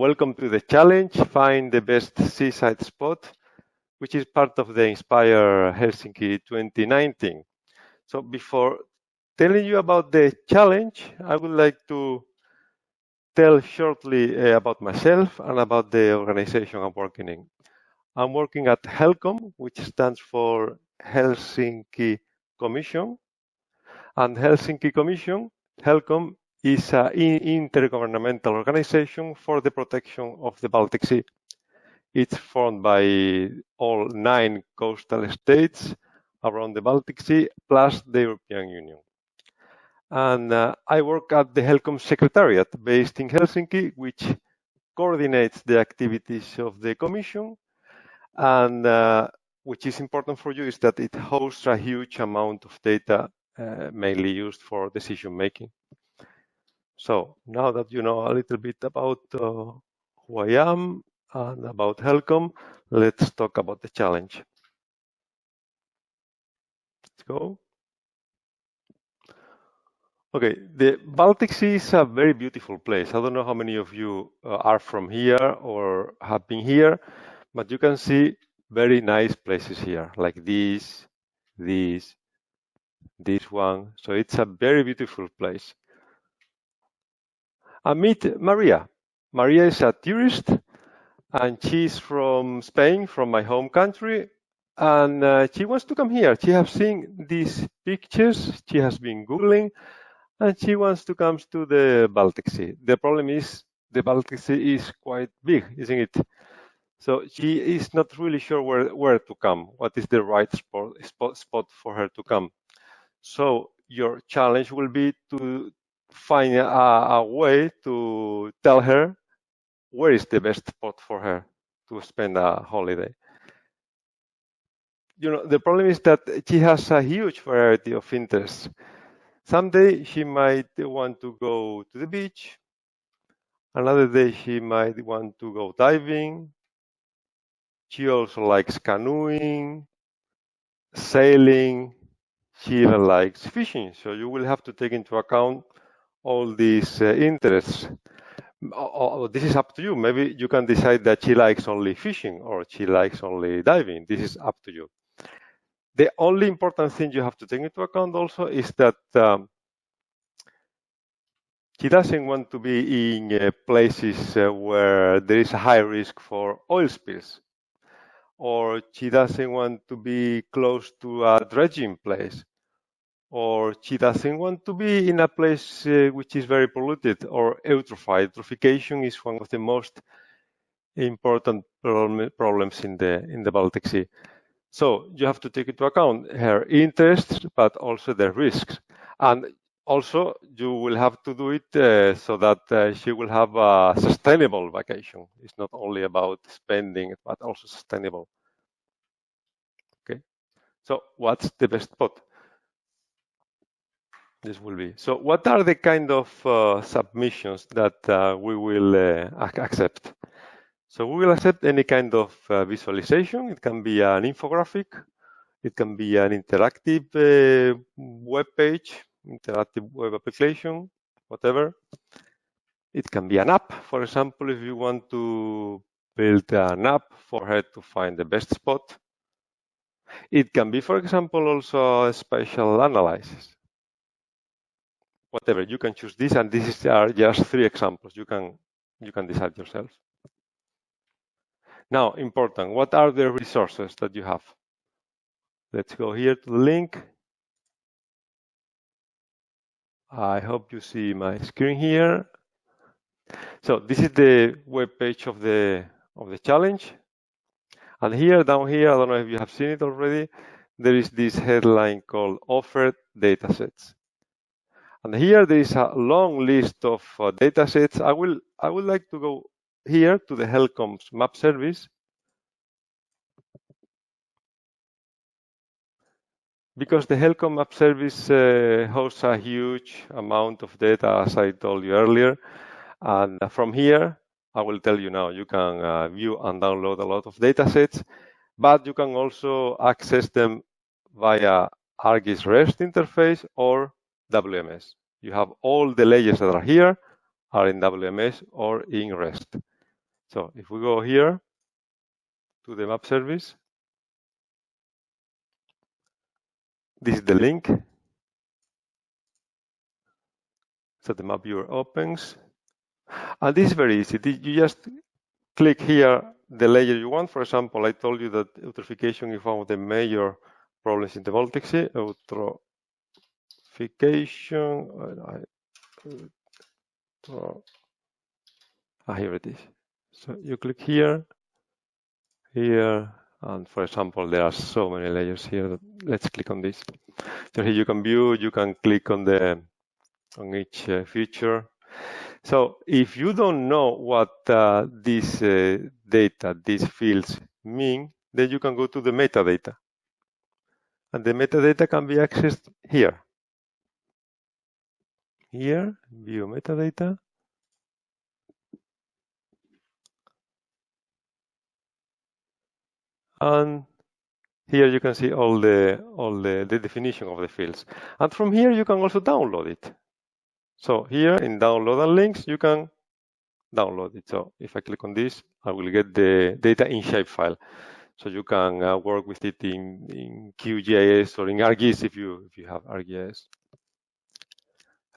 welcome to the challenge, Find the Best Seaside Spot, which is part of the INSPIRE Helsinki 2019. So before telling you about the challenge, I would like to tell shortly about myself and about the organization I'm working in. I'm working at HELCOM, which stands for Helsinki Commission. And Helsinki Commission, HELCOM, is an intergovernmental organization for the protection of the Baltic Sea. It's formed by all 9 coastal states around the Baltic Sea, plus the European Union. And I work at the HELCOM Secretariat based in Helsinki, which coordinates the activities of the Commission. And which is important for you is that it hosts a huge amount of data, mainly used for decision making. So now that you know a little bit about who I am and about HELCOM, let's talk about the challenge. Let's go. Okay, the Baltic Sea is a very beautiful place. I don't know how many of you are from here or have been here, but you can see very nice places here, like this one. So it's a very beautiful place. I meet Maria. Maria is a tourist, and she's from Spain, from my home country, and she wants to come here. She has seen these pictures, she has been Googling, and she wants to come to the Baltic Sea. The problem is the Baltic Sea is quite big, isn't it? So she is not really sure where to come, what is the right spot for her to come. So your challenge will be to find a way to tell her where is the best spot for her to spend a holiday. You know, the problem is that she has a huge variety of interests. Someday she might want to go to the beach. Another day she might want to go diving. She also likes canoeing, sailing. She even likes fishing. So you will have to take into account all these interests. This is up to you. Maybe you can decide that she likes only fishing or she likes only diving. This is up to you. The only important thing you have to take into account also is that she doesn't want to be in places where there is a high risk for oil spills, or she doesn't want to be close to a dredging place, or she doesn't want to be in a place which is very polluted or eutrophied. Eutrophication is one of the most important problems in the Baltic Sea. So you have to take into account her interests, but also the risks. And also you will have to do it so that she will have a sustainable vacation. It's not only about spending, but also sustainable. Okay. So what's the best spot? This will be. So what are the kind of submissions that we will accept? So we will accept any kind of visualization. It can be an infographic. It can be an interactive web page, interactive web application, whatever. It can be an app, for example, if you want to build an app for her to find the best spot. It can be, for example, also a spatial analysis. Whatever, you can choose this, and these are just 3 examples. You can decide yourself. Now, important, what are the resources that you have? Let's go here to the link. I hope you see my screen here. So this is the web page of the challenge. And here, down here, I don't know if you have seen it already, there is this headline called Offered Datasets. And here there is a long list of datasets. I would like to go here to the HELCOM's map service, because the HELCOM map service hosts a huge amount of data, as I told you earlier. And from here, I will tell you now, you can view and download a lot of datasets, but you can also access them via ArcGIS REST interface or WMS. You have all the layers that are here are in WMS or in REST. So if we go here to the map service, this is the link. So the map viewer opens. And this is very easy. You just click here the layer you want. For example, I told you that eutrophication is one of the major problems in the Baltic Sea. Eutrophication. Here it is. So you click here, and for example, there are so many layers here. Let's click on this. So here you can view. You can click on each feature. So if you don't know what this data, these fields mean, then you can go to the metadata. And the metadata can be accessed here. Here, view metadata. And here you can see all the definition of the fields. And from here, you can also download it. So here in download and links, you can download it. So if I click on this, I will get the data in shapefile. So you can work with it in QGIS or in ArcGIS if you have ArcGIS.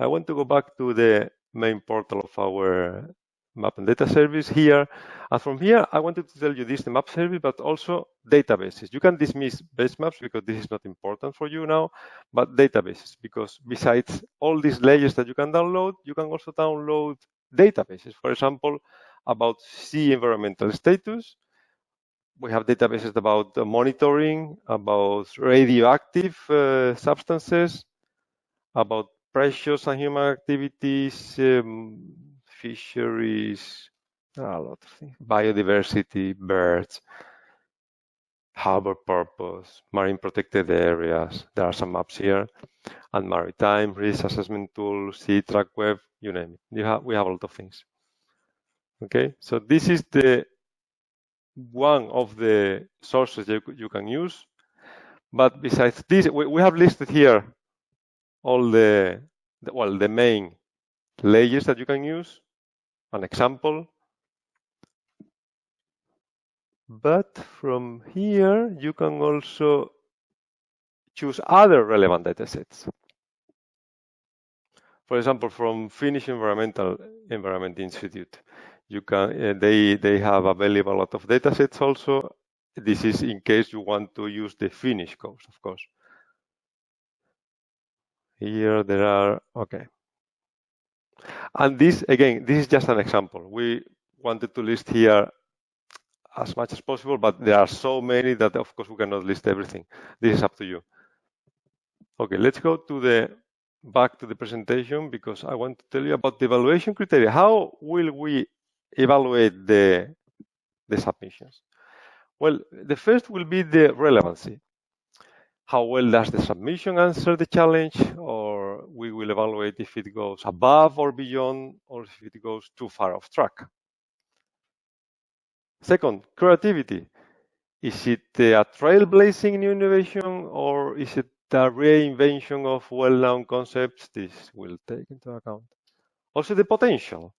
I want to go back to the main portal of our map and data service here. And from here, I wanted to tell you this, the map service, but also databases. You can dismiss base maps because this is not important for you now, but databases, because besides all these layers that you can download, you can also download databases. For example, about sea environmental status. We have databases about monitoring, about radioactive substances, about precious and human activities, fisheries, a lot of things, biodiversity, birds, harbor purpose, marine protected areas. There are some maps here, and maritime risk assessment tools, sea track web, you name it. We have a lot of things. Okay, so this is one of the sources you can use. But besides this, we have listed here all the main layers that you can use, an example. But from here, you can also choose other relevant datasets. For example, from Finnish Environment Institute, you can they have available a lot of datasets also. This is in case you want to use the Finnish codes, of course. Here there are, okay. And this, again, this is just an example. We wanted to list here as much as possible, but there are so many that, of course, we cannot list everything. This is up to you. Okay, let's go to back to the presentation because I want to tell you about the evaluation criteria. How will we evaluate the submissions? Well, the first will be the relevancy. How well does the submission answer the challenge, or we will evaluate if it goes above or beyond, or if it goes too far off track. Second, creativity. Is it a trailblazing new innovation, or is it a reinvention of well-known concepts? This will take into account. Also, the potential.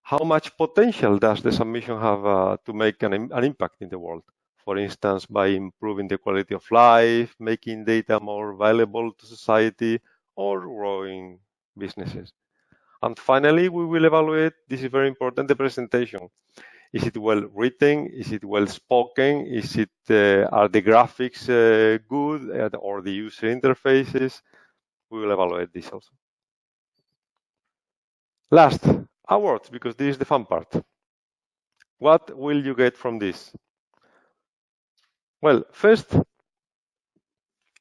How much potential does the submission have to make an impact in the world? For instance, by improving the quality of life, making data more valuable to society, or growing businesses. And finally, we will evaluate, this is very important, the presentation. Is it well written? Is it well spoken? Is it are the graphics good, or the user interfaces? We will evaluate this also. Last, awards, because this is the fun part. What will you get from this? Well, first,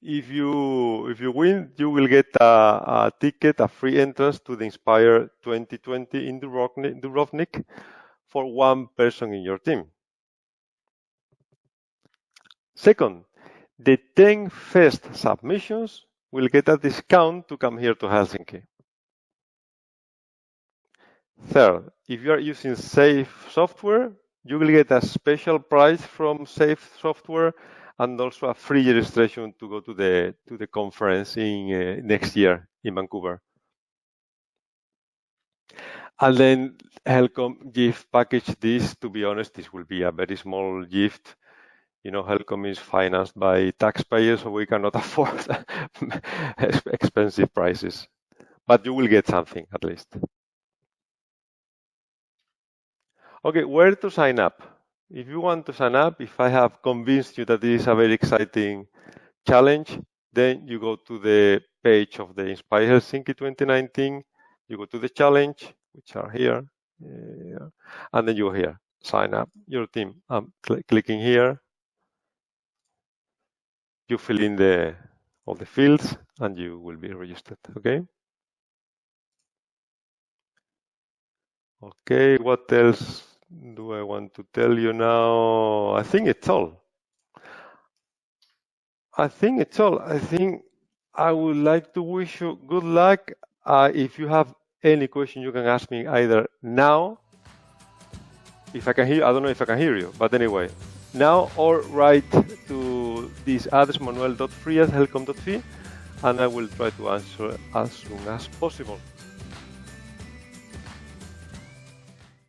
if you win, you will get a ticket, a free entrance to the INSPIRE 2020 in Dubrovnik for one person in your team. Second, the 10 first submissions will get a discount to come here to Helsinki. Third, if you are using Safe software, you will get a special price from Safe software and also a free registration to go to the conference in next year in Vancouver. And then HELCOM gift package this. To be honest, this will be a very small gift. You know, HELCOM is financed by taxpayers, so we cannot afford expensive prices. But you will get something at least. Okay, where to sign up? If you want to sign up, if I have convinced you that this is a very exciting challenge, then you go to the page of the INSPIRE Helsinki 2019, you go to the challenge, which are here, and then you're here, sign up your team. I'm clicking here, you fill in all the fields, and you will be registered, okay? Okay, what else do I want to tell you now? I think it's all. I think I would like to wish you good luck. If you have any question, you can ask me either now, if I can hear, I don't know if I can hear you, but anyway, now, or write to this address, manuel.frias@helcom.fi, and I will try to answer as soon as possible.